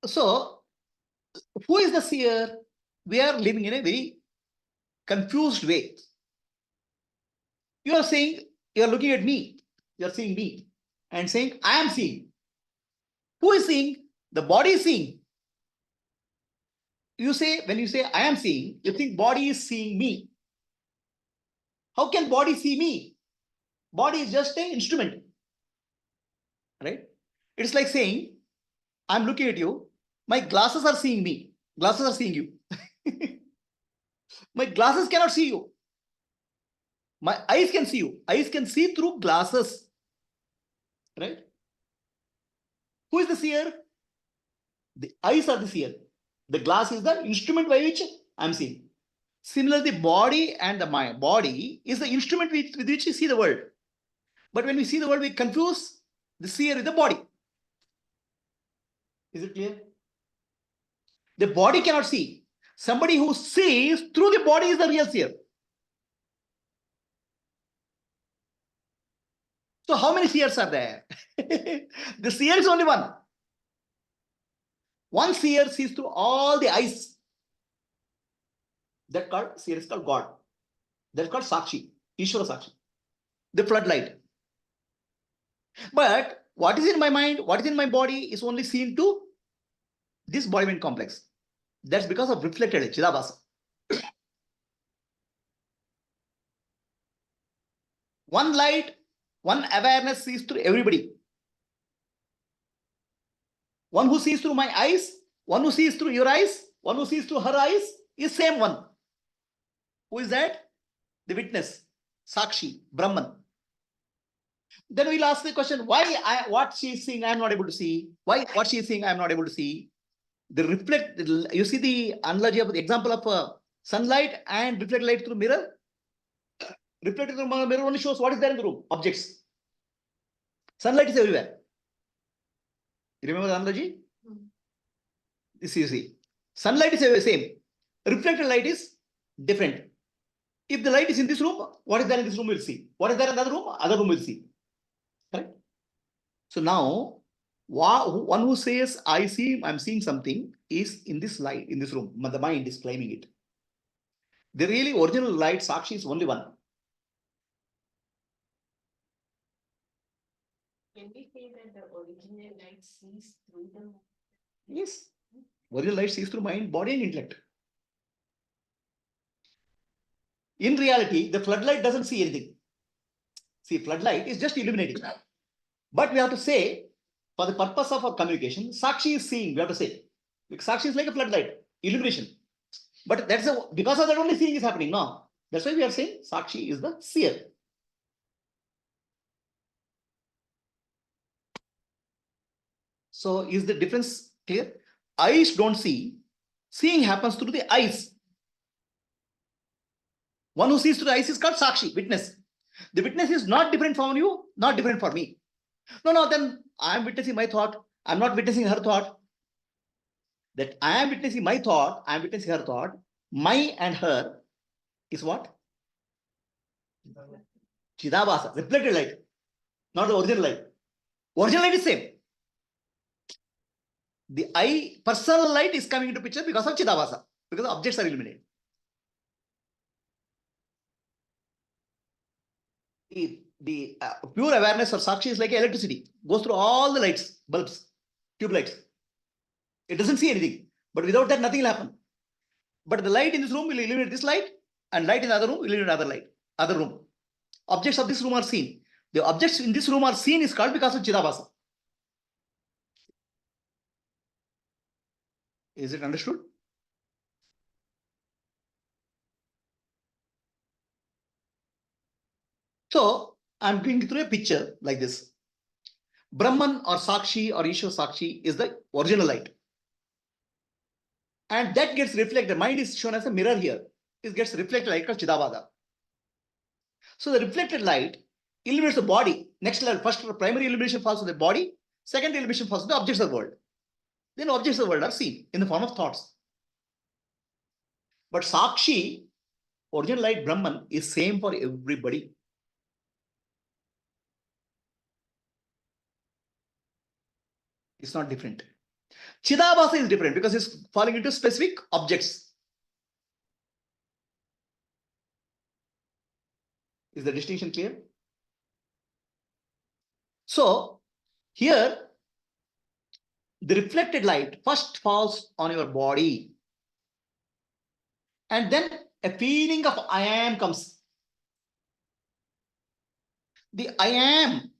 So, who is the seer? We are living in a very confused way. You are saying, you are looking at me, you are seeing me, and saying, I am seeing. Who is seeing? The body is seeing. You say, when you say I am seeing, you think body is seeing me. How can body see me? Body is just an instrument. Right? It's like saying, I'm looking at you, my glasses are seeing me. Glasses are seeing you. My glasses cannot see you. My eyes can see you. Eyes can see through glasses. Right? Who is the seer? The eyes are the seer. The glass is the instrument by which I'm seeing. Similarly, the body and the mind. Body is the instrument with which we see the world. But when we see the world, we confuse the seer with the body. Is it clear? The body cannot see. Somebody who sees through the body is the real seer. So how many seers are there? The seer is only one. One seer sees through all the eyes. That called seer is called God. That's called Sakshi, Ishvara Sakshi, the floodlight. But what is in my mind, what is in my body is only seen to this body-mind complex. That's because of reflected Chidabhasa. One light, one awareness sees through everybody. One who sees through my eyes, one who sees through your eyes, one who sees through her eyes is same one. Who is that? The witness, Sakshi, Brahman. Then we'll ask the question, why what she is seeing I am not able to see? Why what she is seeing I am not able to see? The reflect, you see the analogy of the example of sunlight and reflected light through mirror. Reflected through mirror only shows what is there in the room, objects. Sunlight is everywhere. You remember the analogy? This you see. Sunlight is the same. Reflected light is different. If the light is in this room, what is there in this room we'll see. What is there in the other room will see. Correct? So now, one who says, I see, I'm seeing something is in this light, in this room. The mind is claiming it. The really original light, Sakshi, is only one. Can we say that the original light sees through the mind? Yes. Original light sees through mind, body, and intellect. In reality, the floodlight doesn't see anything. See, floodlight is just illuminating. But we have to say, for the purpose of our communication, Sakshi is seeing, we have to say. Because Sakshi is like a floodlight, illumination. But that's because of that only seeing is happening. No. That's why we are saying Sakshi is the seer. So is the difference clear? Eyes don't see. Seeing happens through the eyes. One who sees through the eyes is called Sakshi, witness. The witness is not different from you, not different for me. No, then I am witnessing my thought. I am not witnessing her thought. That I am witnessing my thought, I am witnessing her thought. My and her is what? Chidabhasa, reflected light, not the original light. Original light is same. The eye, personal light is coming into picture because of Chidabhasa, because the objects are illuminated. The pure awareness or Sakshi is like electricity, goes through all the lights, bulbs, tube lights. It doesn't see anything, but without that, nothing will happen. But the light in this room will illuminate this light, and light in the other room will illuminate other light, other room. Objects of this room are seen. The objects in this room are seen is called because of Chidabhasa. Is it understood? So I'm going through a picture like this. Brahman or Sakshi or Ishwar Sakshi is the original light. And that gets reflected. Mind is shown as a mirror here. It gets reflected like a Chidabhasa. So the reflected light illuminates the body. Next level, first primary illumination falls on the body. Second illumination falls on the objects of the world. Then objects of the world are seen in the form of thoughts. But Sakshi, original light Brahman, is same for everybody. It's not different. Chidabhasa is different because it's falling into specific objects. Is the distinction clear? So here, the reflected light first falls on your body, and then a feeling of I am comes. The I am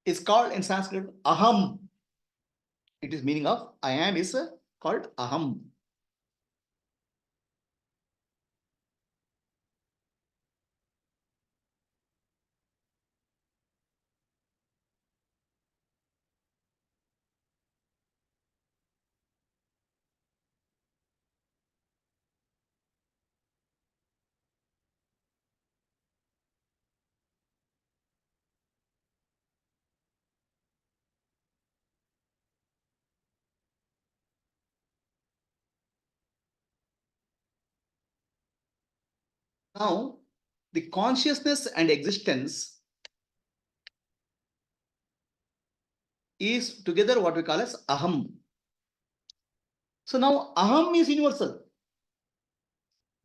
is called in Sanskrit aham. It is meaning of I am is called aham. Now, the consciousness and existence is together what we call as aham. So now aham is universal.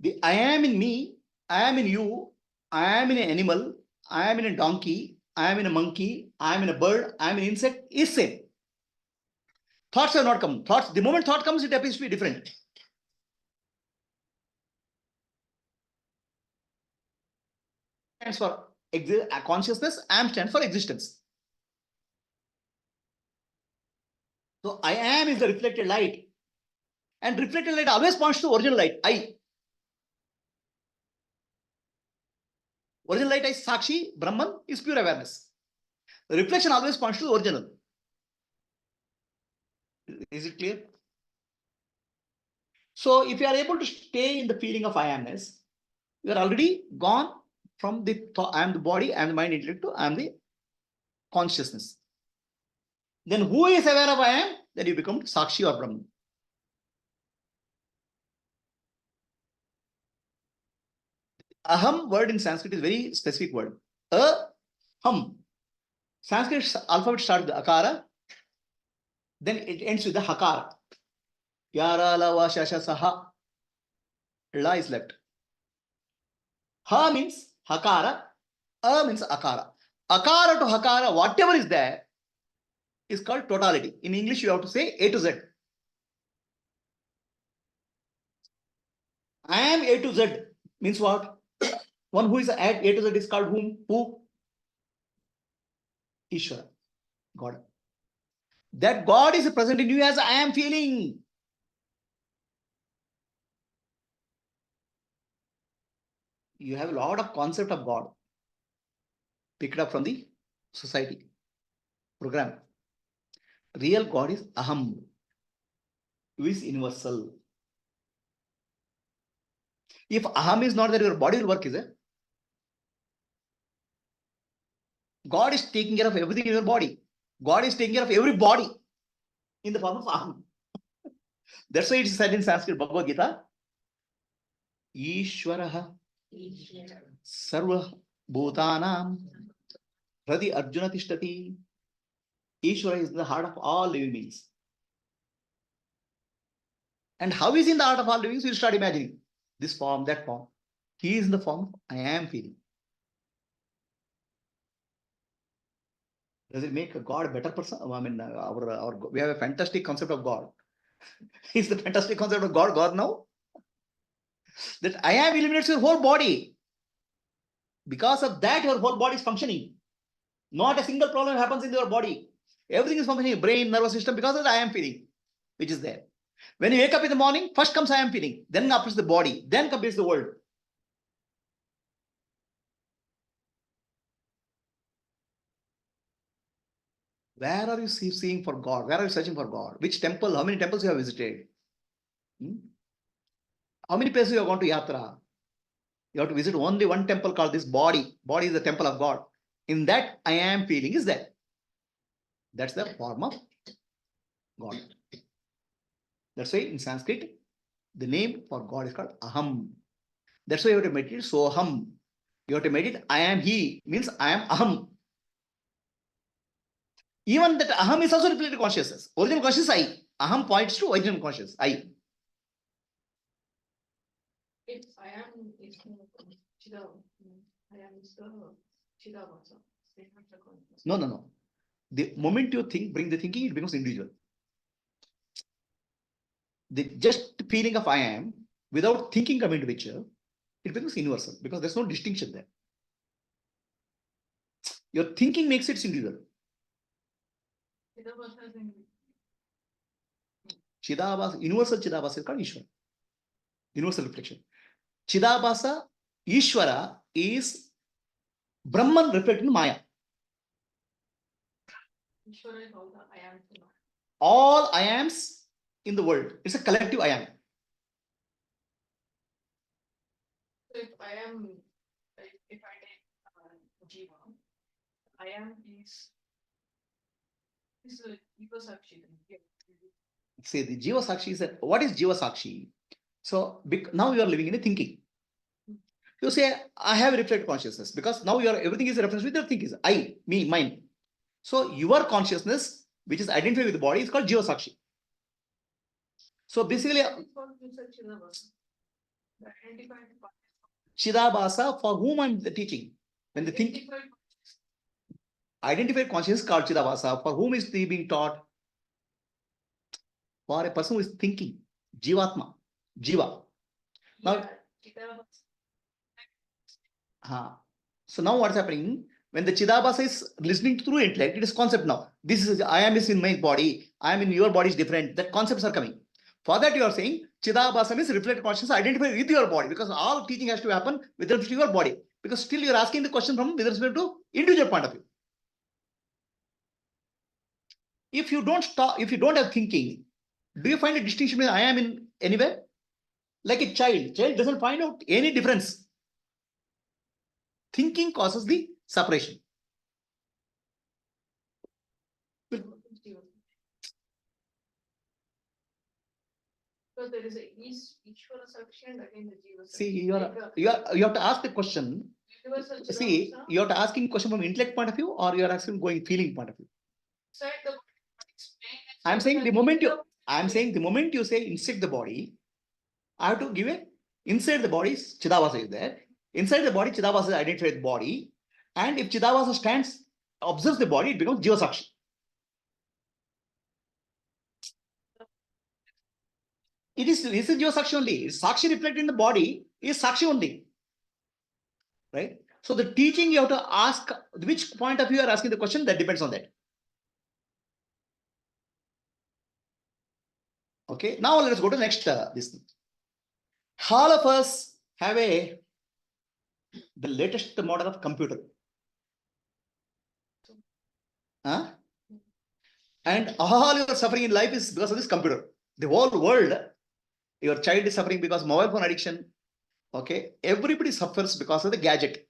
The I am in me, I am in you, I am in an animal, I am in a donkey, I am in a monkey, I am in a bird, I am in an insect is same. Thoughts have not come. Thoughts, the moment thought comes, it appears to be different. Stands for consciousness, I am stands for existence. So I am is the reflected light. And reflected light always points to original light, I. Original light is Sakshi, Brahman is pure awareness. The reflection always points to the original. Is it clear? So if you are able to stay in the feeling of I amness, you are already gone from the thought, I am the body, I am the mind, intellect to I am the consciousness. Then who is aware of I am? Then you become Sakshi or Brahman. Aham word in Sanskrit is very specific word. Aham. Sanskrit alphabet starts with the akara, then it ends with the hakara. Yara, lava, shasha, saha. La is left. Ha means hakara, a means akara. Akara to hakara, whatever is there, is called totality. In English, you have to say A to Z. I am A to Z means what? One who is at A to Z is called whom? Who? Ishvara, God. That God is present in you as I am feeling. You have a lot of concept of God picked up from the society program. Real God is Aham, who is universal. If Aham is not there, your body will work, is it? God is taking care of everything in your body. God is taking care of every body in the form of Aham. That's why it is said in Sanskrit Bhagavad Gita, Ishwaraha Sarva Bhutanam Hradi Arjuna Tishtati. Ishwara is in the heart of all living beings. And how is he in the heart of all living beings? You start imagining this form, that form. He is in the form I am feeling. Does it make a God a better person? I mean, we have a fantastic concept of God. Is the fantastic concept of God now? That I am eliminates your whole body. Because of that, your whole body is functioning. Not a single problem happens in your body. Everything is functioning, brain, nervous system, because of the I am feeling, which is there. When you wake up in the morning, first comes I am feeling, then appears the body, then comes the world. Where are you seeing for God? Where are you searching for God? Which temple? How many temples you have visited? How many places you have gone to Yatra? You have to visit only one temple called this body. Body is the temple of God. In that, I am feeling is there. That's the form of God. That's why in Sanskrit, the name for God is called Aham. That's why you have to meditate Soham. You have to meditate I am He, means I am Aham. Even that aham is also reflected consciousness. Original consciousness I. Aham points to original consciousness I. If I am is Chida, I am is the Chidavasa. They have the consciousness. No. The moment you think, bring the thinking, it becomes individual. The just feeling of I am, without thinking coming to picture, it becomes universal because there's no distinction there. Your thinking makes it individual. Chidavasa is in Chidabhasa, universal Chidabhasa is called Ishvara. Universal reflection. Chidabhasa, Ishvara is Brahman reflected in Maya. Ishvara is all the I am. All I ams in the world. It's a collective I am. So if I am, if I take Jiva, I am is a Jiva Sakshi. Say the Jiva Sakshi is what is Jiva Sakshi? So now you are living in a thinking. You say, I have reflected consciousness because now everything is a reference with your thinking. Is I, me, mine. So your consciousness, which is identified with the body, is called Jiva Sakshi. So basically, Chidabhasa, for whom I'm teaching. When the think identified consciousness is called Chidabhasa, for whom is he being taught? For a person who is thinking, Jivatma, Jiva. Now, so now what's happening? When the Chidabhasa is listening through intellect, it is concept now. This is I am is in my body, I am in your body is different. That concepts are coming. For that you are saying Chidabhasa means reflected consciousness identified with your body, because all teaching has to happen with respect to your body. Because still you are asking the question from with respect to individual point of view. If you don't have thinking, do you find a distinction between I am in anywhere? Like a child doesn't find out any difference. Thinking causes the separation. So there is a Ishvara Sakshi and again the Jiva Sakshi. See, you have to ask the question. See, you have to asking question from intellect point of view, or you are asking going feeling point of view. I'm saying the moment you say inside the body, I have to give a inside the body Chidabhasa is there. Inside the body, Chidabhasa is identified with body, and if Chidabhasa stands, observes the body, it becomes Jiva Sakshi. This is Jiva Sakshi only. Sakshi reflected in the body is Sakshi only. Right? So the teaching you have to ask which point of view you are asking the question, that depends on that. Okay, now let us go to next this. All of us have the latest model of computer. And all your suffering in life is because of this computer. The whole world, your child is suffering because of mobile phone addiction. Okay, everybody suffers because of the gadget.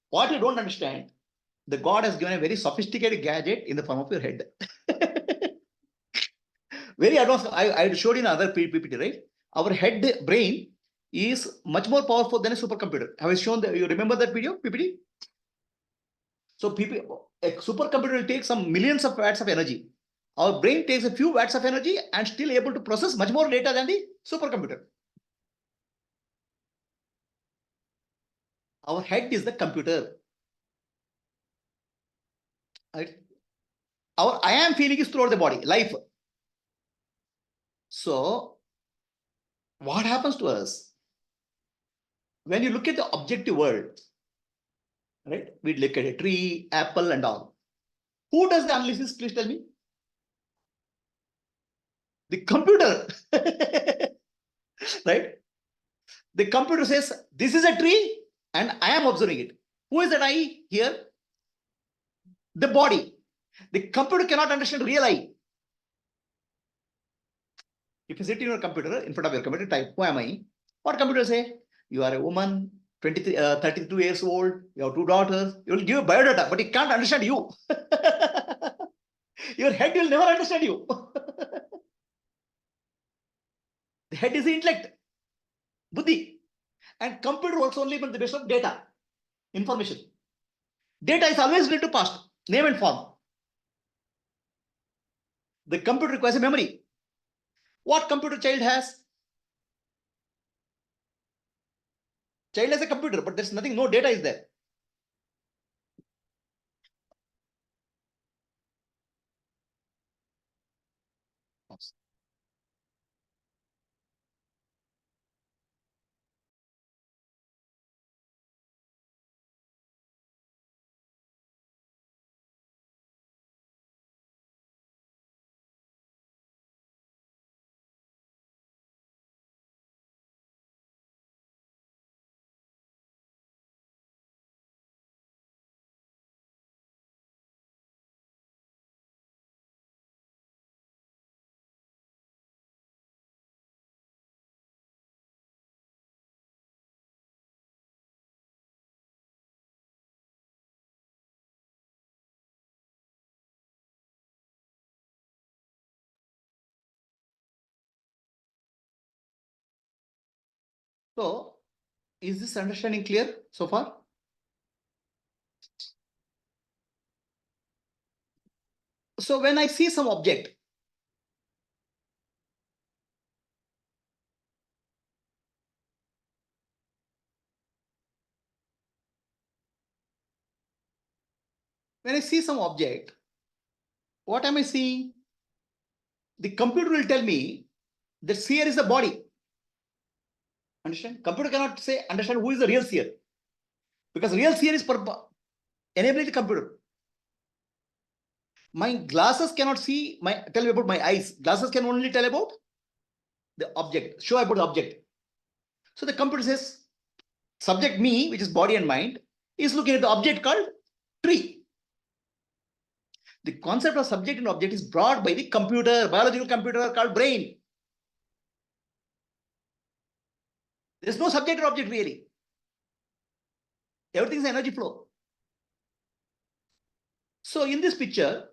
What you don't understand, the God has given a very sophisticated gadget in the form of your head. Very advanced. I showed in another PPT, right? Our head brain is much more powerful than a supercomputer. Have I shown that? You remember that video, PPT? So a supercomputer will take some millions of watts of energy. Our brain takes a few watts of energy and still able to process much more data than the supercomputer. Our head is the computer. Right? Our I am feeling is throughout the body, life. So what happens to us? When you look at the objective world, right? We look at a tree, apple, and all. Who does the analysis? Please tell me. The computer. Right? The computer says, this is a tree and I am observing it. Who is that I here? The body. The computer cannot understand real I. If you sit in your computer, in front of your computer, type, who am I? What computer say? You are a woman, 32 years old, you have 2 daughters. You will give a biodata, but it can't understand you. Your head will never understand you. The head is the intellect, buddhi. And computer works only on the basis of data, information. Data is always related to past, name and form. The computer requires a memory. What computer child has? Child has a computer, but there's nothing, no data is there. So, is this understanding clear so far? So, when I see some object, when I see some object, what am I seeing? The computer will tell me that seer is the body. Understand? Computer cannot say, understand who is the real seer. Because real seer is enabling the computer. My glasses cannot see, tell me about my eyes. Glasses can only tell about the object, show about the object. So the computer says, subject me, which is body and mind, is looking at the object called tree. The concept of subject and object is brought by the computer, biological computer called brain. There is no subject or object really. Everything is energy flow. So in this picture,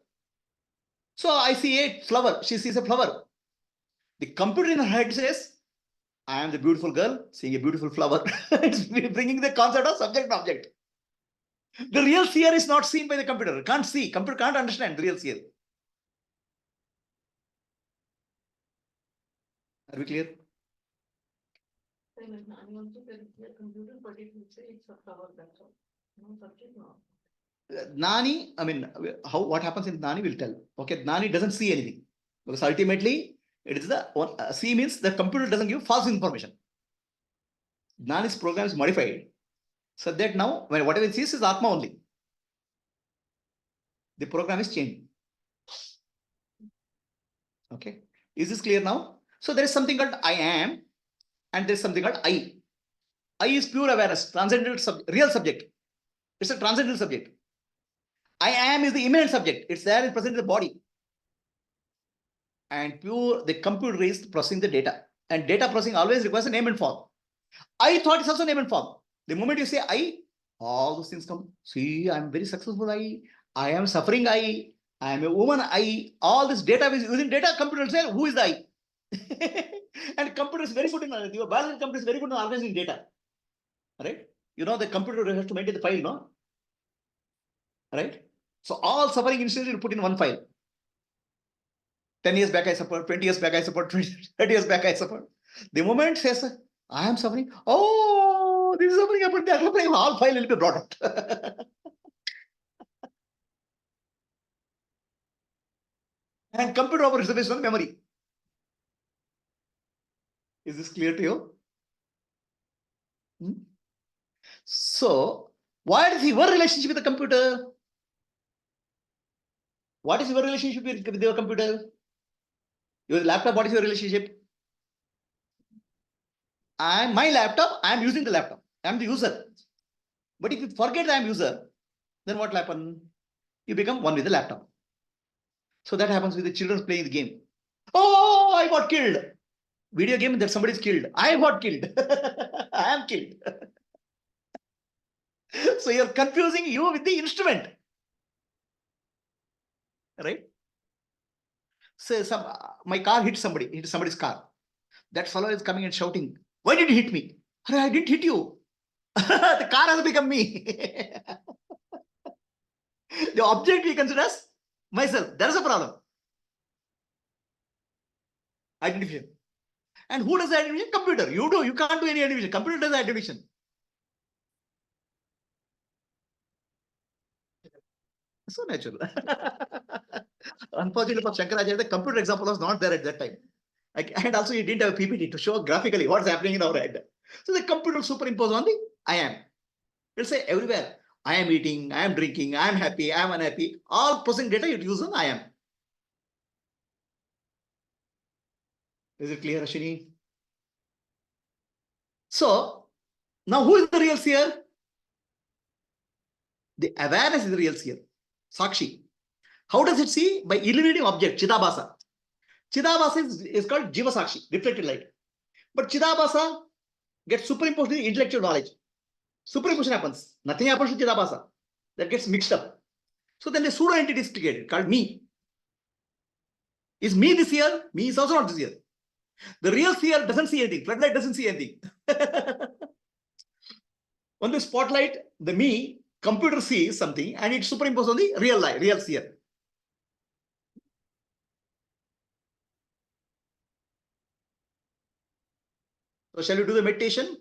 so I see a flower. She sees a flower. The computer in her head says, I am the beautiful girl seeing a beautiful flower. It's bringing the concept of subject and object. The real seer is not seen by the computer. Can't see. Computer can't understand the real seer. Are we clear? Same as Nani also, there is a computer, but it will say it's a flower, that's all. No subject, no. Nani, I mean, what happens in Nani will tell. Okay, Nani doesn't see anything. Because ultimately, it is the one, see means the computer doesn't give false information. Nani's program is modified so that now, when whatever it sees is Atma only. The program is changed. Okay, is this clear now? So there is something called I am, and there is something called I. I is pure awareness, transcendental real subject. It's a transcendental subject. I am is the immanent subject. It's there and present in the body. And pure, the computer is processing the data. And data processing always requires a name and form. I thought is also name and form. The moment you say I, all those things come. See, I'm very successful. I am suffering. I am a woman. All this data is using data. Computer will say, who is the I? And computer is very good in your biological computer is very good in organizing data. Right? You know, the computer has to maintain the file, no? Right? So all suffering instantly you put in one file. 10 years back I suffered, 20 years back I suffered, 30 years back I suffered. The moment says, I am suffering, oh, this is suffering, I put that suffering, all file will be brought out. And computer operates based on memory. Is this clear to you? So, what is your relationship with the computer? What is your relationship with your computer? Your laptop, what is your relationship? My laptop, I am using the laptop. I am the user. But if you forget I am user, then what will happen? You become one with the laptop. So that happens with the children playing the game. Oh, I got killed. Video game that somebody's killed. I got killed. I am killed. So you're confusing you with the instrument. Right? So my car hit somebody's car. That fellow is coming and shouting, why did you hit me? I didn't hit you. The car has become me. The object we consider as myself. That is a problem. Identification. And who does the identification? Computer. You do. You can't do any identification. Computer does the identification. So natural. Unfortunately for Shankaracharya, the computer example was not there at that time. And also he didn't have a PPT to show graphically what's happening in our head. So the computer superimposed on the I am. It'll say everywhere, I am eating, I am drinking, I am happy, I am unhappy. All processing data it uses I am. Is it clear, Ashini? So now who is the real seer? The awareness is the real seer. Sakshi. How does it see? By illuminating object, Chidabhasa. Chidabhasa is called Jiva Sakshi, reflected light. But Chidabhasa gets superimposed with intellectual knowledge. Superimposition happens. Nothing happens to Chidabhasa. That gets mixed up. So then the pseudo entity is created called me. Is me this year? Me is also not this year. The real seer doesn't see anything. Floodlight doesn't see anything. On the spotlight, the me, computer sees something and it superimposes on the real light, real seer. So shall we do the meditation?